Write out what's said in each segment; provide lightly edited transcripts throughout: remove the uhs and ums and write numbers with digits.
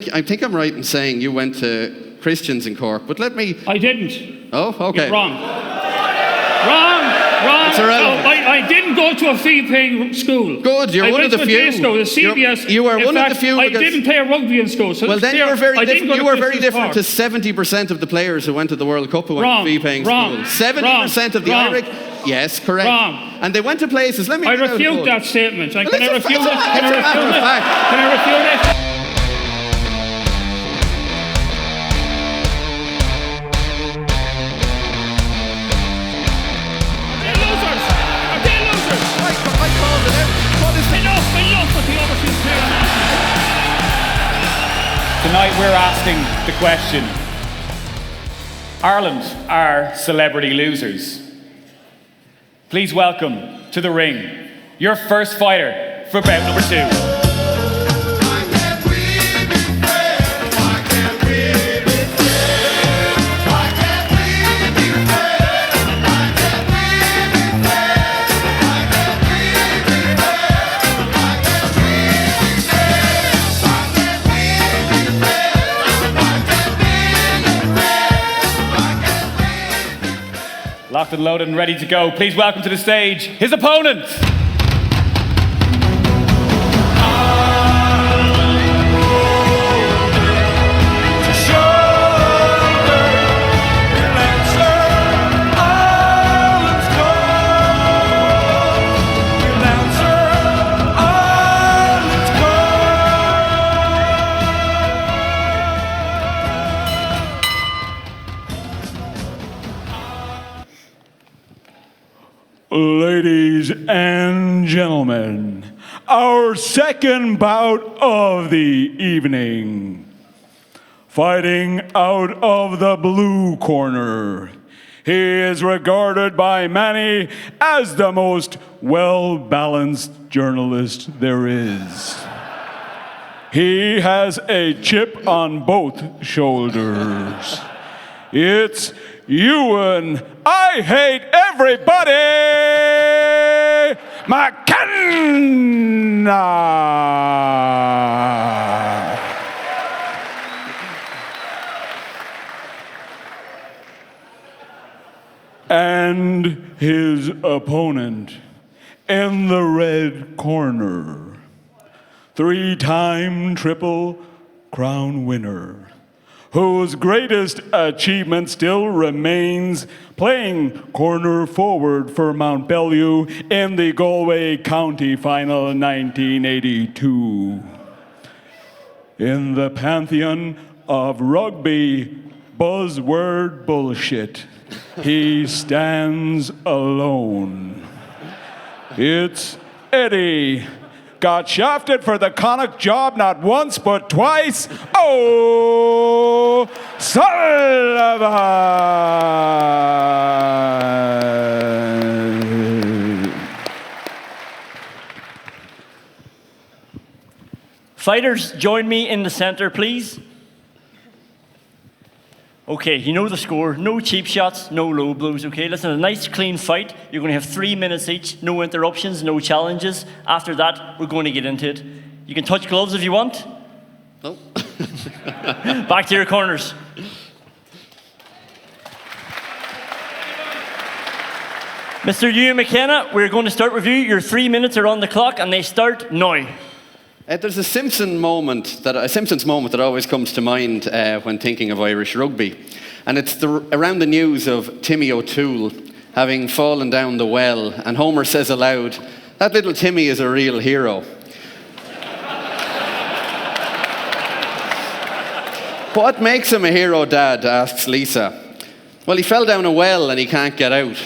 I think I'm right in saying you went to Christians in Cork, but let me... I didn't. Oh, okay. You're wrong. It's irrelevant. No, I didn't go to a fee-paying school. Good, you're one of the few. I went to a day school, the CBS. You are one of the few. I didn't play rugby in school. So well, then you were very different to Cork. 70% of the players who went to the World Cup who went to fee-paying schools. 70% of the Irish... Yes, correct. Wrong. And they went to places... Let me I refute that statement. Can I refute it? Can I refute it? Tonight we're asking the question, Ireland are celebrity losers. Please welcome to the ring your first fighter for bout number 2. Locked and loaded and ready to go. Please welcome to the stage his opponent. Ladies and gentlemen, our second bout of the evening. Fighting out of the blue corner, he is regarded by many as the most well-balanced journalist there is. He has a chip on both shoulders. It's Ewan, I hate everybody, MacKenna. And his opponent in the red corner, 3-time Triple Crown winner, whose greatest achievement still remains playing corner forward for Mount Bellew in the Galway County Final in 1982. In the pantheon of rugby buzzword bullshit, he stands alone. It's Eddie. Got shafted for the Connacht job not once but twice. Oh, Sullivan! Fighters, join me in the center, please. Okay, you know the score. No cheap shots, no low blows, okay? Listen, a nice clean fight. You're going to have 3 minutes each. No interruptions, no challenges. After that, we're going to get into it. You can touch gloves if you want. No. Back to your corners. Mr. Ewan MacKenna, we're going to start with you. Your 3 minutes are on the clock, and they start now. There's a Simpsons moment that always comes to mind when thinking of Irish rugby. And it's around the news of Timmy O'Toole having fallen down the well, and Homer says aloud, "That little Timmy is a real hero." "What makes him a hero, Dad?" asks Lisa. "Well, he fell down a well and he can't get out."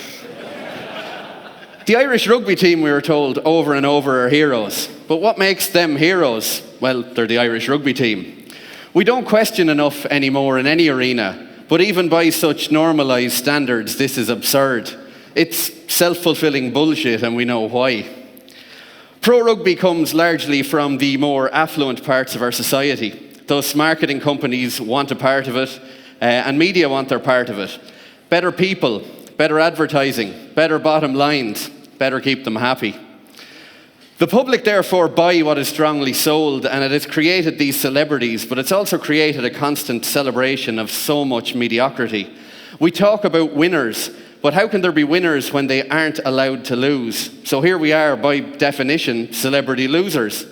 The Irish rugby team, we were told over and over, are heroes. But what makes them heroes? Well, they're the Irish rugby team. We don't question enough anymore in any arena, but even by such normalised standards, this is absurd. It's self-fulfilling bullshit, and we know why. Pro rugby comes largely from the more affluent parts of our society. Thus, marketing companies want a part of it, and media want their part of it. Better people, better advertising, better bottom lines, better keep them happy. The public therefore buy what is strongly sold, and it has created these celebrities, but it's also created a constant celebration of so much mediocrity. We talk about winners, but how can there be winners when they aren't allowed to lose? So here we are, by definition, celebrity losers.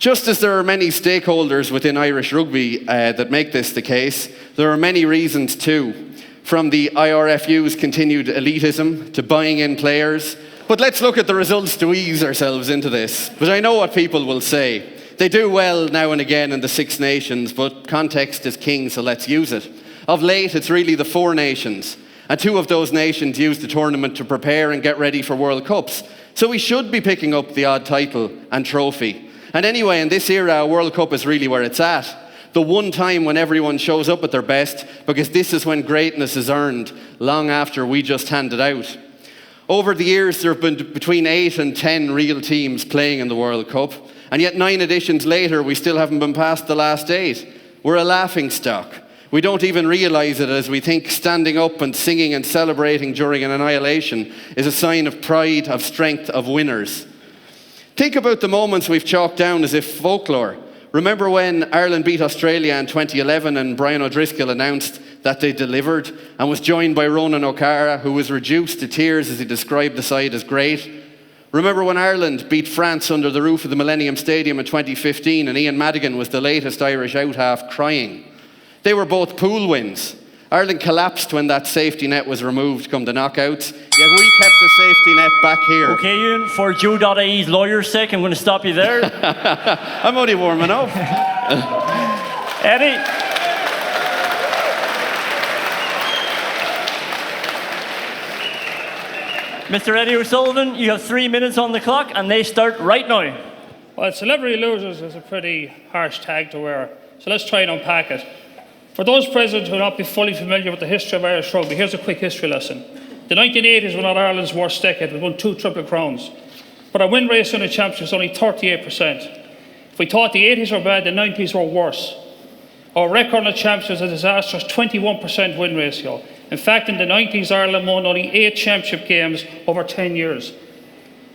Just as there are many stakeholders within Irish Rugby that make this the case, there are many reasons too. From the IRFU's continued elitism to buying in players. But let's look at the results to ease ourselves into this. But I know what people will say. They do well now and again in the Six Nations, but context is king, so let's use it. Of late, it's really the Four Nations. And two of those nations use the tournament to prepare and get ready for World Cups. So we should be picking up the odd title and trophy. And anyway, in this era, a World Cup is really where it's at. The one time when everyone shows up at their best, because this is when greatness is earned, long after we just hand it out. Over the years, there have been between 8 and 10 real teams playing in the World Cup, and yet 9 editions later, we still haven't been past the last 8. We're a laughingstock. We don't even realise it, as we think standing up and singing and celebrating during an annihilation is a sign of pride, of strength, of winners. Think about the moments we've chalked down as if folklore. Remember when Ireland beat Australia in 2011 and Brian O'Driscoll announced that they delivered and was joined by Ronan O'Cara, who was reduced to tears as he described the side as great? Remember when Ireland beat France under the roof of the Millennium Stadium in 2015 and Ian Madigan was the latest Irish out-half crying? They were both pool wins. Ireland collapsed when that safety net was removed come the knockouts, yet we kept the safety net back here. Okay, Ewan, for JOE.ie's lawyer's sake, I'm going to stop you there. I'm only warming up. Eddie? Mr. Eddie O'Sullivan, you have 3 minutes on the clock, and they start right now. Well, celebrity losers is a pretty harsh tag to wear, so let's try and unpack it. For those present who will not be fully familiar with the history of Irish rugby, here's a quick history lesson. The 1980s were not Ireland's worst decade. We won 2 Triple Crowns. But our win ratio in the championship was only 38%. If we thought the 80s were bad, the 90s were worse. Our record in the championship is a disastrous 21% win ratio. In fact, in the 90s, Ireland won only 8 championship games over 10 years.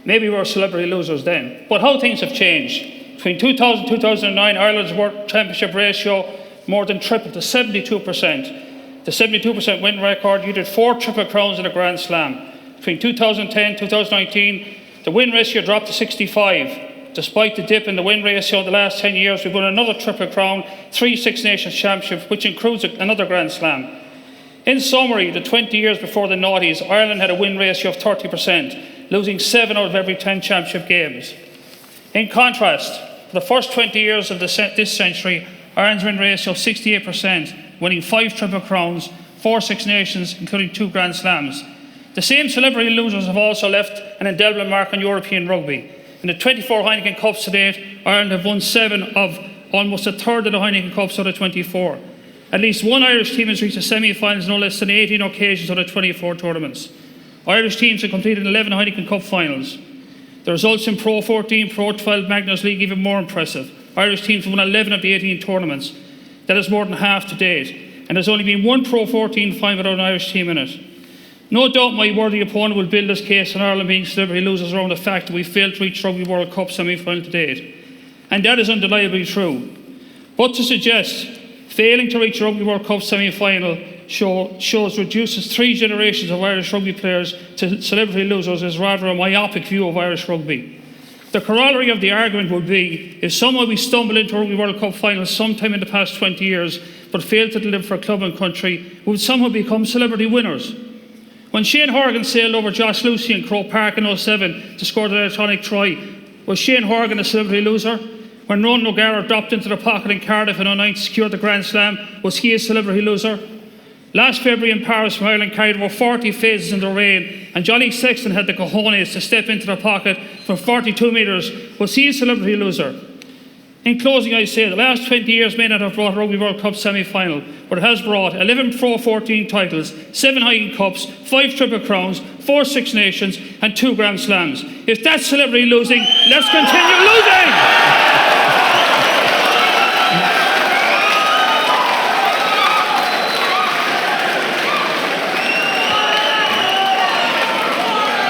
Maybe we were celebrity losers then. But how things have changed. Between 2000 and 2009, Ireland's world championship ratio more than tripled to 72%. The 72% win record yielded 4 Triple Crowns in a Grand Slam. Between 2010 and 2019, the win ratio dropped to 65. Despite the dip in the win ratio in the last 10 years, we've won another Triple Crown, 3 Six Nations Championships, which includes another Grand Slam. In summary, the 20 years before the noughties, Ireland had a win ratio of 30%, losing 7 out of every 10 championship games. In contrast, for the first 20 years of this century, Ireland's win ratio of 68%, winning 5 Triple Crowns, 4 Six Nations, including 2 Grand Slams. The same celebrity losers have also left an indelible mark on European rugby. In the 24 Heineken Cups to date, Ireland have won 7 of almost a third of the Heineken Cups out of 24. At least one Irish team has reached the semi-finals no less than 18 occasions out of 24 tournaments. Irish teams have completed 11 Heineken Cup finals. The results in Pro 14, Pro 12, Magners League even more impressive. Irish teams have won 11 of the 18 tournaments. That is more than half to date. And there's only been one Pro 14 final without an Irish team in it. No doubt my worthy opponent will build this case on Ireland being celebrity losers around the fact that we failed to reach Rugby World Cup semi-final to date. And that is undeniably true. But to suggest failing to reach Rugby World Cup semi-final reduces 3 generations of Irish rugby players to celebrity losers is rather a myopic view of Irish rugby. The corollary of the argument would be, if somehow we stumble into Rugby World Cup finals sometime in the past 20 years, but fail to deliver for a club and country, we would somehow become celebrity winners. When Shane Horgan sailed over Josh Lucy in Croke Park in 2007 to score the electronic try, was Shane Horgan a celebrity loser? When Ronan O'Gara dropped into the pocket in Cardiff in 2009 to secure the Grand Slam, was he a celebrity loser? Last February in Paris, when Ireland carried over 40 phases in the rain, and Johnny Sexton had the cojones to step into the pocket from 42 metres, was he a celebrity loser? In closing, I say the last 20 years may not have brought Rugby World Cup semi-final, but it has brought 11 Pro 14 titles, 7 Heineken Cups, 5 Triple Crowns, 4 Six Nations, and 2 Grand Slams. If that's celebrity losing, let's continue losing!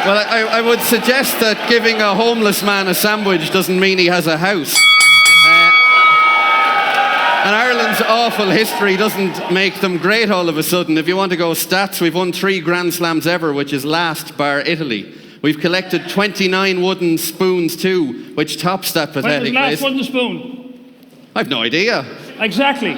Well, I would suggest that giving a homeless man a sandwich doesn't mean he has a house. And Ireland's awful history doesn't make them great all of a sudden. If you want to go stats, we've won 3 Grand Slams ever, which is last bar Italy. We've collected 29 wooden spoons too, which tops that pathetic When was the last list. wooden spoon? I've no idea. Exactly.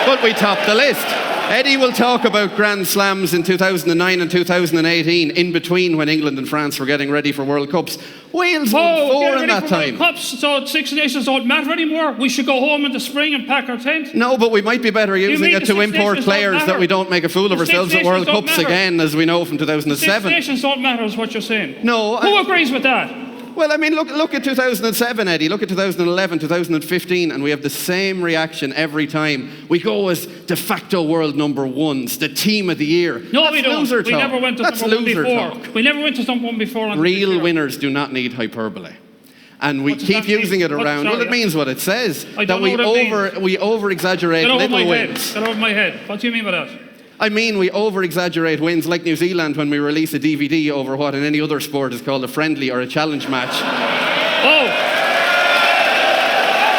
But we topped the list. Eddie will talk about Grand Slams in 2009 and 2018, in between when England and France were getting ready for World Cups. Wales won 4 in that time. Cups, so Six Nations don't matter anymore. We should go home in the spring and pack our tent. No, but we might be better using it to import players that we don't make a fool of ourselves at World Cups again, as we know from 2007. Six Nations don't matter, is what you're saying. No. Who agrees with that? Well, I mean, look at 2007, Eddie. Look at 2011, 2015, and we have the same reaction every time. We go as de facto world number ones, the team of the year. No, That's we don't. loser We talk. never went to That's number one loser before. talk. We never went to number one before. Real winners do not need hyperbole. And we What does keep that mean? using it What- around. sorry, Well, it means what it says. I That don't know we over-exaggerate Get over my little head. wins. Get over my head. What do you mean by that? I mean, we over-exaggerate wins like New Zealand when we release a DVD over what in any other sport is called a friendly or a challenge match. Oh!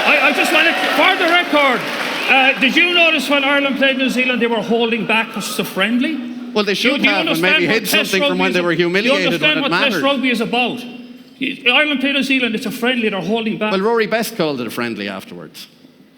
I just wanted, for the record, did you notice when Ireland played New Zealand, they were holding back because it's a friendly? Well, they should Do you have, and understand maybe what hid Test something from rugby when is they were humiliated You understand when it what Test mattered. rugby is about? Ireland played New Zealand, it's a friendly, they're holding back. Well, Rory Best called it a friendly afterwards.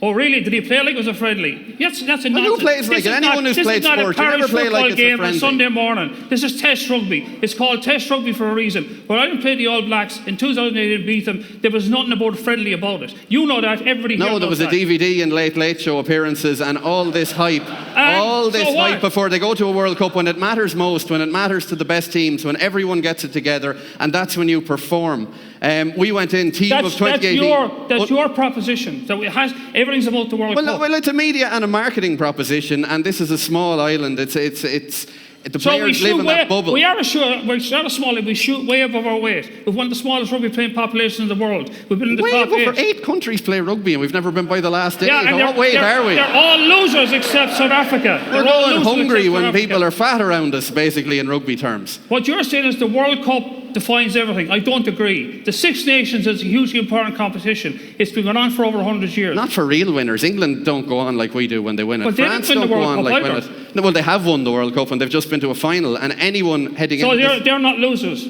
Oh, really? Did he play like it was a friendly? That's a Well, who nonsense. plays like This it? is Anyone who's played sport, you never This is play not like a it's a Parish football game on friendly. Sunday morning. This is Test rugby. It's called Test rugby for a reason. When Ireland played the All Blacks in 2008 and beat them, there was nothing about friendly about it. You know that. Everybody here No, there knows was a that. DVD and late show appearances and all this hype. All this so what? hype before they go to a World Cup when it matters most, when it matters to the best teams, when everyone gets it together, and that's when you perform. We went in team of 2018. That's your proposition. So it has everything's about the World Cup. Well, it's a media and a marketing proposition, and this is a small island. The So we players live shoot in way. that bubble. We are not a small. We shoot way above our weight. We've one of the smallest rugby playing populations in the world. We've been in the Way top above 8. 8 countries play rugby, and we've never been by the last 8. and What weight are we? They're all losers except South Africa. We're They're all going losers hungry except when South people Africa. are fat around us, basically, in rugby terms. What you're saying is the World Cup defines everything. I don't agree. The Six Nations is a hugely important competition. It's been going on for over 100 years. Not for real winners. England don't go on like we do when they win it. But they didn't France win the don't go World on Cup like when either. it. No, well, they have won the World Cup and they've just been to a final. And anyone heading So into this, they're not losers.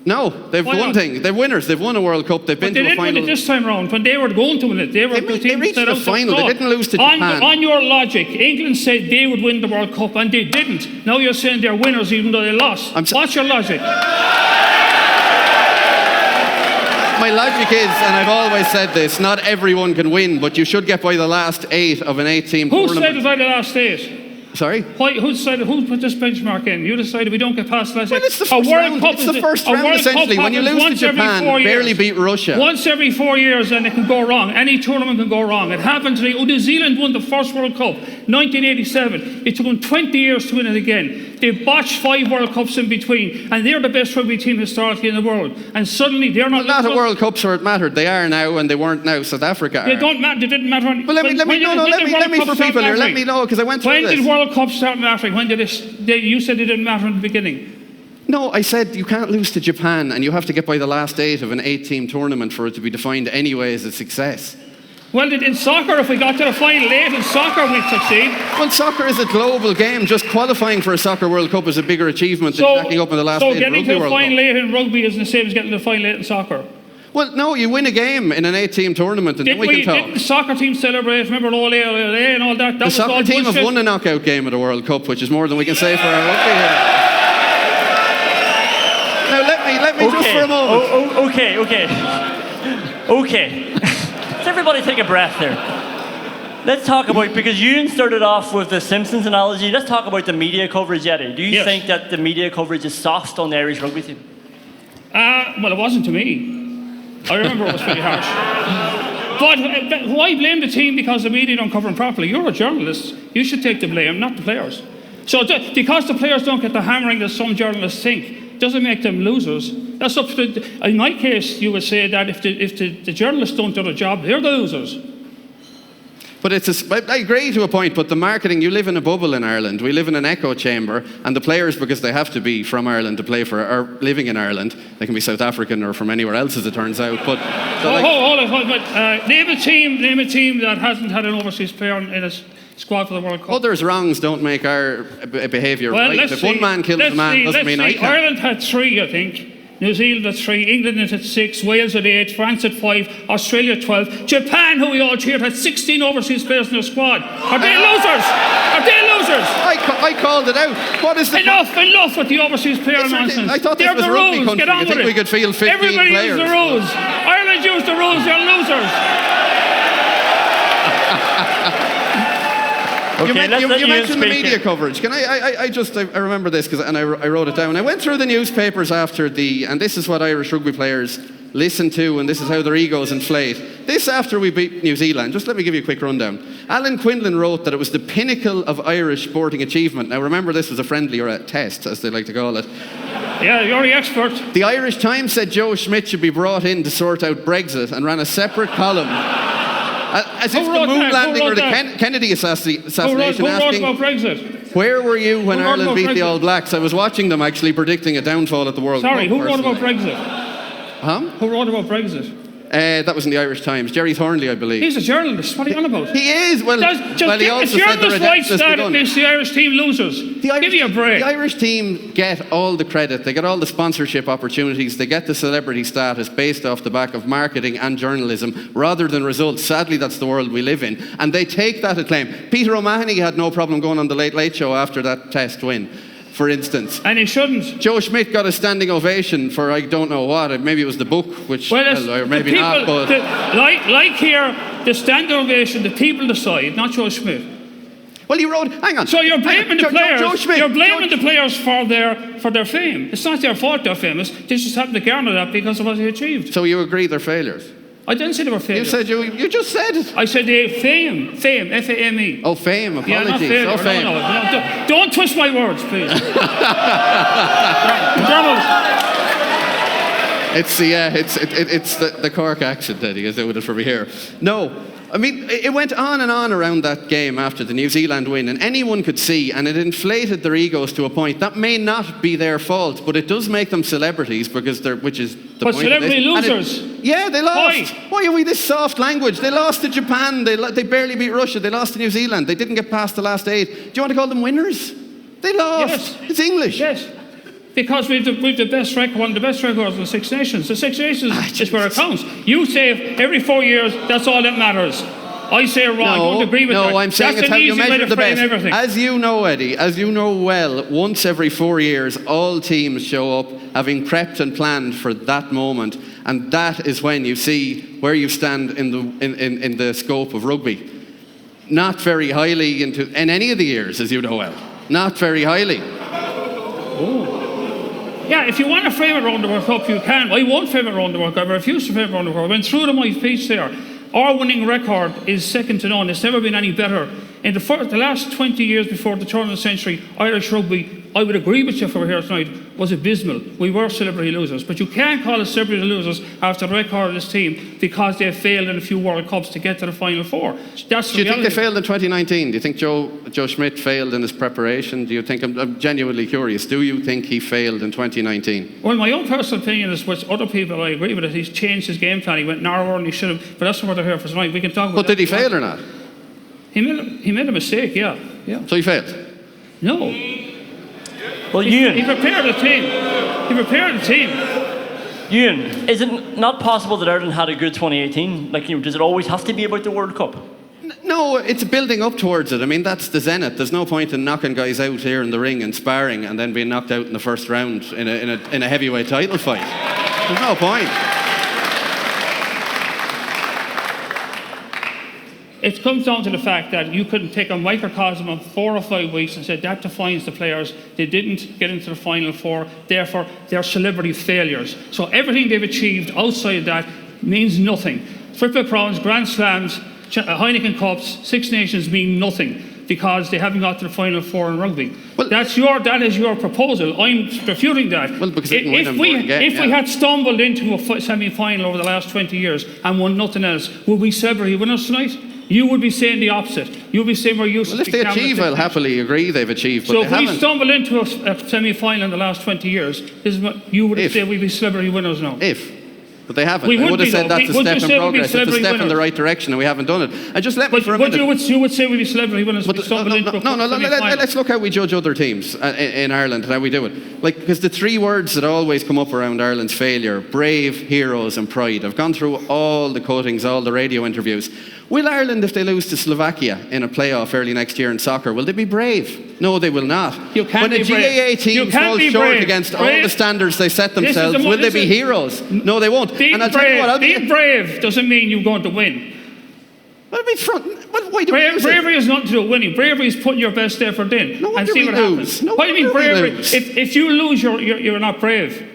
no, they've Why one not? thing. They're winners. They've won a World Cup. They've But been they to a didn't win final. it this time round. When they were going to win it, they were the team reached set the out final. to They didn't lose to Japan. On your logic, England said they would win the World Cup and they didn't. Now you're saying they're winners even though they lost. What's your logic? My logic is, and I've always said this, not everyone can win, but you should get by the last 8 of an 8-team Who tournament. said it by the last 8? Sorry? Who decided? Who put this benchmark in? You decided we don't get past the last 8. Well, it's the first round. It's the first round, essentially. When you lose to Japan, barely beat Russia. Once every 4 years, and it can go wrong. Any tournament can go wrong. It happened today. New Zealand won the first World Cup, 1987. It took them 20 years to win it again. They botched 5 World Cups in between, and they're the best rugby team historically in the world. And suddenly they're not. Well, not at World Cups where it mattered. They are now, and they weren't now. South Africa are. They don't matter. They didn't matter. Well, let me for people here. Let me know, because I went through When this. did World Cups start mattering? When did you said it didn't matter in the beginning? No, I said you can't lose to Japan, and you have to get by the last 8 of an 8-team tournament for it to be defined anyway as a success. Well, in soccer, if we got to the final 8 in soccer, we'd succeed. Well, soccer is a global game. Just qualifying for a soccer World Cup is a bigger achievement than stacking up in the last 8 So of getting Rugby to the World final Cup. 8 in rugby isn't the same as getting to the final 8 in soccer. Well, no, you win a game in an 8-team tournament, and then we can talk. Didn't the soccer team celebrate? Remember Ole and all that? The soccer team have won a knockout game at a World Cup, which is more than we can say for our rugby here. Now let me just for a moment. Okay. Let's everybody take a breath there. Let's talk about, because Ewan started off with the Simpsons analogy, let's talk about the media coverage, Eddie. Do you think that the media coverage is soft on the Irish rugby team? Well, it wasn't to me. I remember it was pretty harsh. But why blame the team because the media don't cover them properly? You're a journalist. You should take the blame, not the players. So because the players don't get the hammering that some journalists think, doesn't make them losers. That's up to in my case, you would say that if the journalists don't do their job, they're the losers. But I agree to a point, but the marketing, you live in a bubble in Ireland. We live in an echo chamber, and the players, because they have to be from Ireland to play for, are living in Ireland. They can be South African or from anywhere else, as it turns out. But hold on. Name a team that hasn't had an overseas player in its squad for the World Cup. Others' wrongs don't make our behaviour right. If one man kills a man, doesn't mean I can. Ireland had 3, I think. New Zealand at 3, England at 6, Wales at 8, France at 5, Australia 12, Japan, who we all cheered, had 16 overseas players in their squad. Are they losers? Are they losers? I called it out. What is the enough with the overseas player nonsense. I thought this was the rugby rules. country. Get on You think with we it. could field 15 Everybody players? Use the rules. Ireland used the rules. They're losers. You mentioned the media coverage. Can I remember this because I wrote it down. I went through the newspapers after and this is what Irish rugby players listen to, and this is how their egos inflate. This after we beat New Zealand. Just let me give you a quick rundown. Alan Quinlan wrote that it was the pinnacle of Irish sporting achievement. Now remember, this was a friendly or a test, as they like to call it. Yeah, you're the expert. The Irish Times said Joe Schmidt should be brought in to sort out Brexit and ran a separate column. As if the moon landing or the Kennedy assassination who wrote about Brexit? Where were you when Ireland beat the All Blacks? I was watching them actually predicting a downfall at the World Cup. Sorry, who wrote about Brexit? Huh? Who wrote about Brexit? That was in the Irish Times. Jerry Thornley, I believe. He's a journalist. What are you on about? He is. Well, he also said the journalist that makes the Irish team losers. Give me a break. The Irish team get all the credit. They get all the sponsorship opportunities. They get the celebrity status based off the back of marketing and journalism rather than results. Sadly, that's the world we live in. And they take that acclaim. Peter O'Mahony had no problem going on the Late Late Show after that test win, for instance. And he shouldn't. Joe Schmidt got a standing ovation for I don't know what. Maybe it was the book, which or maybe people, not. But like here, the standing ovation, the people decide, not Joe Schmidt. Well, you wrote. Hang on. So you're blaming the players. Joe Schmidt, you're blaming the players for their fame. It's not their fault they're famous. They just happen to garner that because of what they achieved. So you agree they're failures? I didn't say they were failures. You just said it. I said fame, F-A-M-E. Oh, fame. Apologies. Yeah, not failure. Oh, fame. No. Don't twist my words, please. It's the Cork accent, Eddie, is doing it for me here. No, I mean, it went on and on around that game after the New Zealand win, and anyone could see, and it inflated their egos to a point. That may not be their fault, but it does make them celebrities, which is the point celebrity of this. losers. Yeah, they lost. Why are we this soft language? They lost to Japan. They barely beat Russia. They lost to New Zealand. They didn't get past the last 8. Do you want to call them winners? They lost. Yes. It's English. Yes. Because we've the best record, one of the best records in the Six Nations. The Six Nations is where it counts. You say every 4 years, that's all that matters. I say wrong. I don't agree with that. No, I'm saying that's it's how you measure the best. Everything. As you know, Eddie, as you know well, once every 4 years, all teams show up having prepped and planned for that moment, and that is when you see where you stand in the scope of rugby. Not very highly in any of the years, as you know well. Not very highly. Oh. Yeah, if you want to frame it around the World Cup, you can. I won't frame it around the World Cup. I refuse to frame it around the World Cup. I went through to my speech there. Our winning record is second to none. It's never been any better. In the last 20 years before the turn of the century, Irish rugby, I would agree with you if we were here tonight, was abysmal. We were celebrity losers. But you can't call us celebrity losers after the record of this team because they failed in a few World Cups to get to the Final Four. That's Do you think they failed in 2019? Do you think Joe Schmidt failed in his preparation? Do you think, I'm genuinely curious, do you think he failed in 2019? Well, my own personal opinion is with other people, I agree with it. He's changed his game plan. He went narrower and he should have. But that's what they're here for tonight. We can talk about But did he fail or not? He made a mistake, yeah. So he failed? No. Well, Ewan. He prepared the team. Ewan, is it not possible that Ireland had a good 2018? Does it always have to be about the World Cup? No, it's building up towards it. I mean, that's the zenith. There's no point in knocking guys out here in the ring and sparring and then being knocked out in the first round in a heavyweight title fight. There's no point. It comes down to the fact that you couldn't take a microcosm of 4 or 5 weeks and say that defines the players. They didn't get into the Final Four, therefore they're celebrity failures. So everything they've achieved outside that means nothing. Triple Crowns, Grand Slams, Heineken Cups, Six Nations mean nothing because they haven't got to the Final Four in rugby. Well, that is your proposal. I'm refuting that. Well, because if we had stumbled into a semi-final over the last 20 years and won nothing else, would we celebrate winners tonight? You would be saying the opposite. You would be saying we're useless. Well, if they achieve, I'll happily agree they've achieved, but so they haven't. if we stumble into a semi-final in the last 20 years, this is what you would say we'd be celebrity winners now. But they haven't. We I would would have be, said though. that's a Would step you in say we'd be progress. It's a celebrity step in the winners? right direction, and we haven't done it. And just let me for a But minute. you would say we'd be celebrity winners if we stumbled into a semi-final. Let's look how we judge other teams in Ireland and how we do it. Like, because the three words that always come up around Ireland's failure: brave, heroes, and pride. I've gone through all the cuttings, all the radio interviews. Will Ireland, if they lose to Slovakia in a playoff early next year in soccer, will they be brave? No, they will not. You can't when a be brave. GAA team falls short against all the standards they set themselves, will they be heroes? No, they won't. Being brave doesn't mean you're going to win. Why do we lose? Bravery has nothing to do with winning. Bravery is putting your best effort in and see what happens. No, what do you mean bravery? If you lose, you're not brave.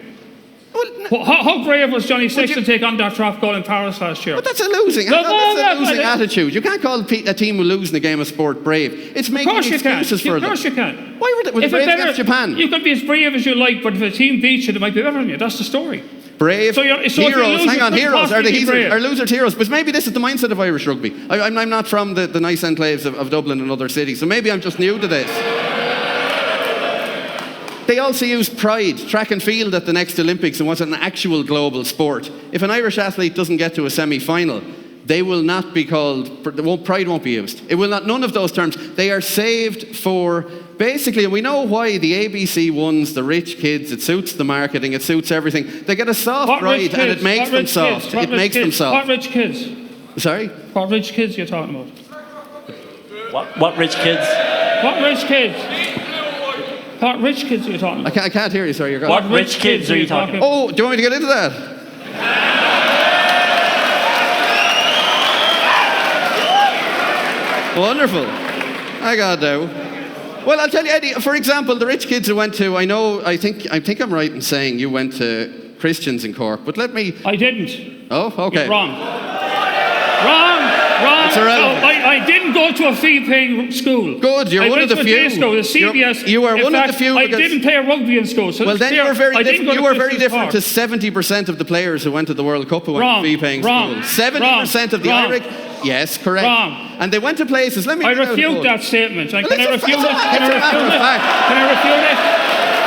Well, how brave was Johnny Sexton to take on that drop goal in Paris last year? But that's a losing attitude. You can't call a team who loses in a game of sport brave. It's making excuses for them. Of course you can. Why were they brave against Japan? You could be as brave as you like, but if a team beats you, they might be better than you. That's the story. Brave, heroes, heroes. Are losers heroes? But maybe this is the mindset of Irish rugby. I'm not from the nice enclaves of Dublin and other cities, so maybe I'm just new to this. They also use pride, track and field at the next Olympics and what's an actual global sport. If an Irish athlete doesn't get to a semi-final, they will not be called, pride won't be used. It will not, none of those terms. They are saved for, basically, and we know why the ABC ones, the rich kids, it suits the marketing, it suits everything. They get a soft ride and it makes them soft. It makes them soft. What rich kids? Sorry? What rich kids are you talking about? What rich kids? What rich kids? What rich kids are you talking about? I can't hear you, sorry. What rich kids are you talking about? Oh, do you want me to get into that? Wonderful. I got now. Well, I'll tell you, Eddie, for example, the rich kids who went to, I think I'm right in saying you went to Christians in Cork, but let me... I didn't. Oh, okay. You're wrong. Wrong. It's irrelevant. I didn't go to a fee-paying school. Good, you're one of the few. I went to a day school, the CBS. You are one of the few. I didn't play rugby in school. So well, then you were very different. You were very different to Park. 70% of the players who went to the World Cup who went to fee-paying schools. 70% of the Irish. Yes, correct. Wrong. And they went to places. Let me. I refute that statement. Can I refute it? Can I refute it?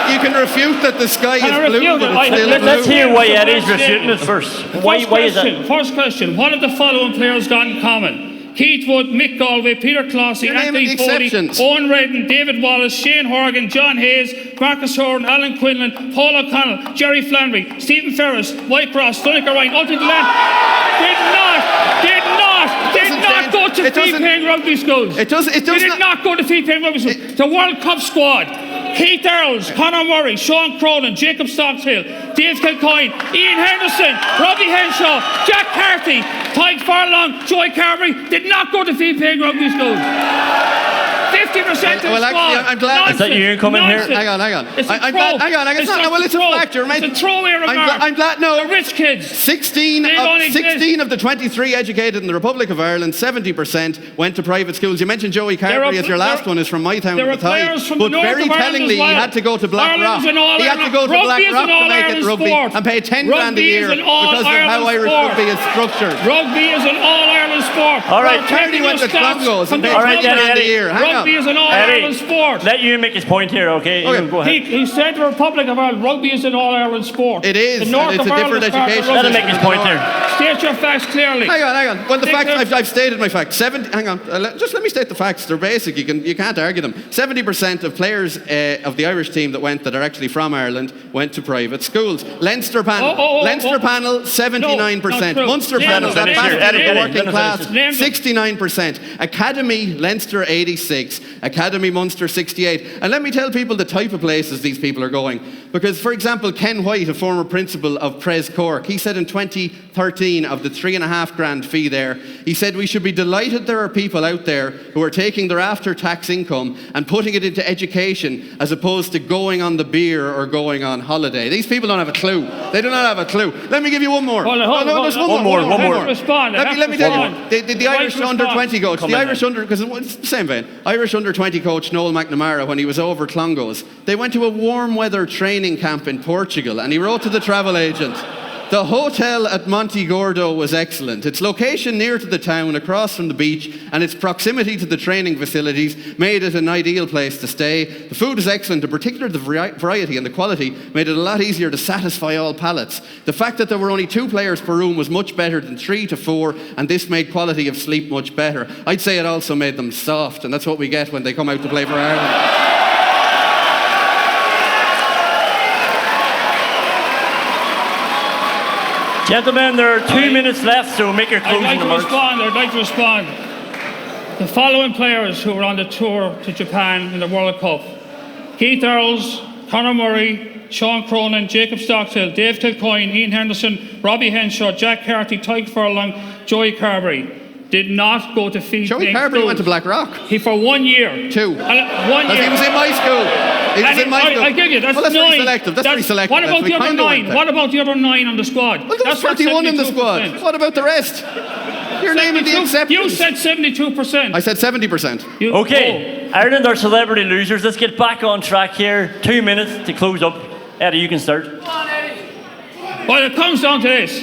You can refute that the sky is blue, but it's still blue. Let's hear why Eddie's refuting it first. Why is that? First question. What have the following players got in common? Keith Wood, Mick Galway, Peter Clossy, Anthony Foley, Owen Redden, David Wallace, Shane Horgan, John Hayes, Marcus Horan, Alan Quinlan, Paul O'Connell, Jerry Flannery, Stephen Ferris, Mike Ross, Donica Ryan, Ultimate Land did not go to fee-paying rugby schools. They did not go to fee-paying rugby schools. The World Cup squad. Keith Earls, Conor Murray, Sean Cronin, Jacob Stockshill, Dave Kilcoyne, Ian Henderson, Robbie Henshaw, Jack Carthy, Tyke Farlong, Joy Carberry did not go to fee-paying rugby schools. 50% of the squad. Actually, I'm glad. Is that you coming here? Hang on. It's a Hang on. It's a fact. It's a throwaway remark. I'm glad. No. The rich kids. 16 of the 23 educated in the Republic of Ireland, 70% went to private schools. You mentioned Joey Carberry as your last one is from my town. There were players from the north very of Ireland tellingly, as well. he had to go to Blackrock. He had to go to Blackrock to make it rugby and pay 10 grand a year because of how Irish rugby is structured. Rugby is an all-Ireland sport. All right, Carney went to Clongowes and paid 10 grand a year. Rugby is an all-Ireland sport. Let you make his point here, okay? Go ahead. He said the Republic of Ireland, rugby is an all-Ireland sport. It is. The north it's of a Ireland different education. Let him make his point here. State your facts clearly. Hang on. Well, the facts, I've stated my facts. Just let me state the facts. They're basic. You can't argue them. 70% of players of the Irish team that are actually from Ireland went to private schools. Leinster panel, 79%. Munster panel, that part of the working class, 69%. Academy, Leinster 86. Academy, Munster 68. And let me tell people the type of places these people are going. Because, for example, Ken White, a former principal of Pres Cork, he said in 2013 of the $3.5 grand fee there, he said we should be delighted there are people out there who are taking their after-tax income and putting it into education as opposed to going on the beer or going on holiday. These people don't have a clue. They do not have a clue. Let me give you one more. One more. Let me tell you. The Irish under-20 coach, because it's the same vein, Irish under-20 coach Noel McNamara, when he was over Clongowes, they went to a warm weather training camp in Portugal and he wrote to the travel agent, The hotel at Monte Gordo was excellent. Its location near to the town, across from the beach, and its proximity to the training facilities made it an ideal place to stay. The food was excellent, in particular the variety and the quality made it a lot easier to satisfy all palates. The fact that there were only 2 players per room was much better than 3 to 4, and this made quality of sleep much better. I'd say it also made them soft, and that's what we get when they come out to play for Ireland. Gentlemen, there are 2 minutes left, so make your closing remarks. I'd like to respond. The following players who were on the tour to Japan in the World Cup: Keith Earls, Conor Murray, Sean Cronin, Jacob Stockdale, Dave Kilcoyne, Ian Henderson, Robbie Henshaw, Jack Carty, Tyke Furlong, Joey Carberry. Did not go to feed. Joey Carberry went to Blackrock. He for 1 year. 2. 1 year. He was in my school. He was in my school. I give you, that's well, that's 9. Very selective. That's very selective. What about the other 9? What about the other 9 on the squad? Well, there's 31 in the squad. What about the rest? You're naming the exceptions. You said 72%. I said 70%. Okay, Ireland are celebrity losers. Let's get back on track here. 2 minutes to close up. Eddie, you can start. Come on, Eddie. Well, it comes down to this.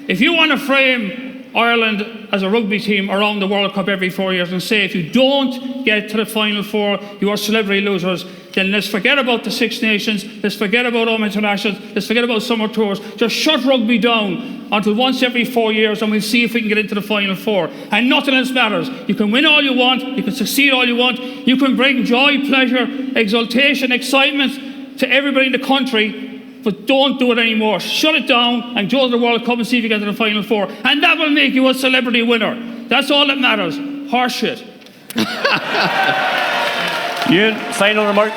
If you want to frame Ireland as a rugby team around the World Cup every 4 years and say if you don't get to the Final Four, you are celebrity losers, then let's forget about the Six Nations, let's forget about home internationals, let's forget about summer tours. Just shut rugby down until once every 4 years and we'll see if we can get into the Final Four. And nothing else matters. You can win all you want, you can succeed all you want, you can bring joy, pleasure, exultation, excitement to everybody in the country, but don't do it anymore. Shut it down and go to the World Cup and see if you get to the Final Four. And that will make you a celebrity winner. That's all that matters. Horse shit. Ewan, final remark?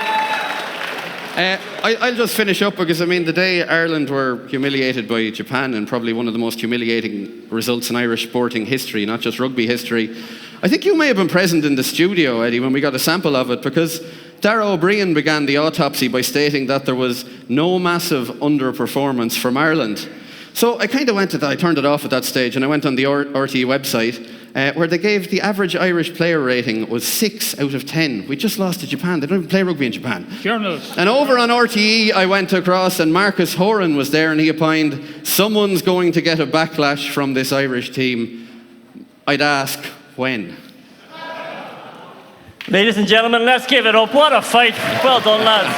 I'll just finish up because, I mean, the day Ireland were humiliated by Japan, and probably one of the most humiliating results in Irish sporting history, not just rugby history, I think you may have been present in the studio, Eddie, when we got a sample of it, because Dara O'Brien began the autopsy by stating that there was no massive underperformance from Ireland. So I kind of went to that, I turned it off at that stage, and I went on the RTE website, where they gave the average Irish player rating was 6 out of 10. We just lost to Japan. They don't even play rugby in Japan. Journalists. And over on RTE, I went across, and Marcus Horan was there, and he opined, someone's going to get a backlash from this Irish team. I'd ask, when? Ladies and gentlemen, let's give it up. What a fight. Well done, lads.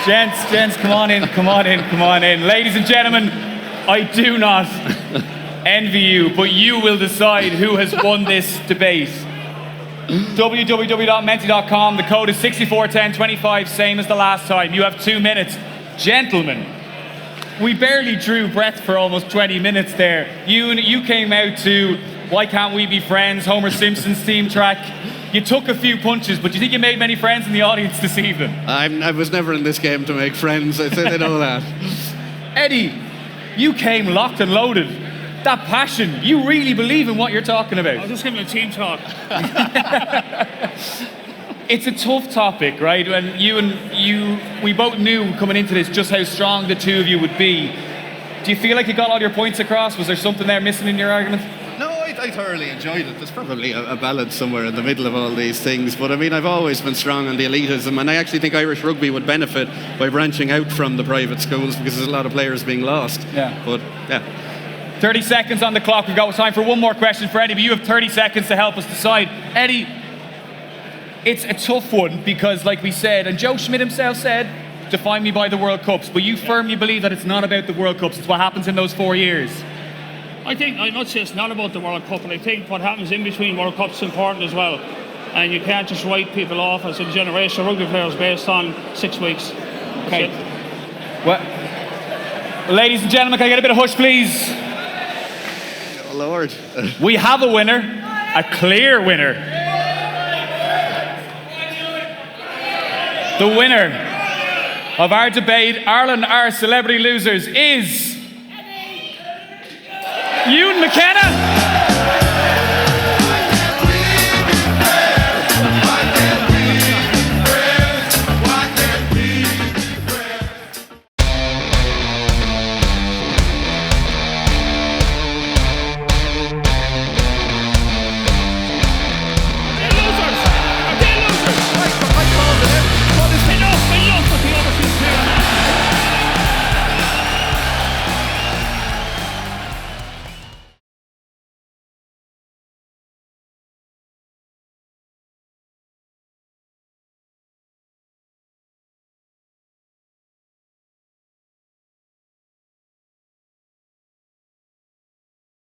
Gents, come on in. Ladies and gentlemen, I do not envy you, but you will decide who has won this debate. www.menti.com, the code is 641025, same as the last time. You have 2 minutes. Gentlemen, we barely drew breath for almost 20 minutes there. You came out to Why Can't We Be Friends, Homer Simpson's theme track. You took a few punches, but do you think you made many friends in the audience this evening? I was never in this game to make friends. I say they know that. Eddie, you came locked and loaded. That passion, you really believe in what you're talking about. I was just giving a team talk. It's a tough topic, right? And we both knew coming into this just how strong the two of you would be. Do you feel like you got all your points across? Was there something there missing in your argument? No, I thoroughly enjoyed it. There's probably a balance somewhere in the middle of all these things. But I mean, I've always been strong on the elitism, and I actually think Irish rugby would benefit by branching out from the private schools because there's a lot of players being lost. Yeah. But, yeah. 30 seconds on the clock. We've got time for one more question for Eddie, but you have 30 seconds to help us decide. Eddie, it's a tough one because, like we said, and Joe Schmidt himself said, define me by the World Cups, but you firmly believe that it's not about the World Cups, it's what happens in those 4 years. I'm not saying it's not about the World Cup, but I think what happens in between World Cups is important as well. And you can't just write people off as a generation of rugby players based on 6 weeks. Okay. Well, ladies and gentlemen, can I get a bit of hush, please? Oh, Lord. We have a winner, a clear winner. The winner of our debate, Ireland are celebrity losers, is Ewan MacKenna.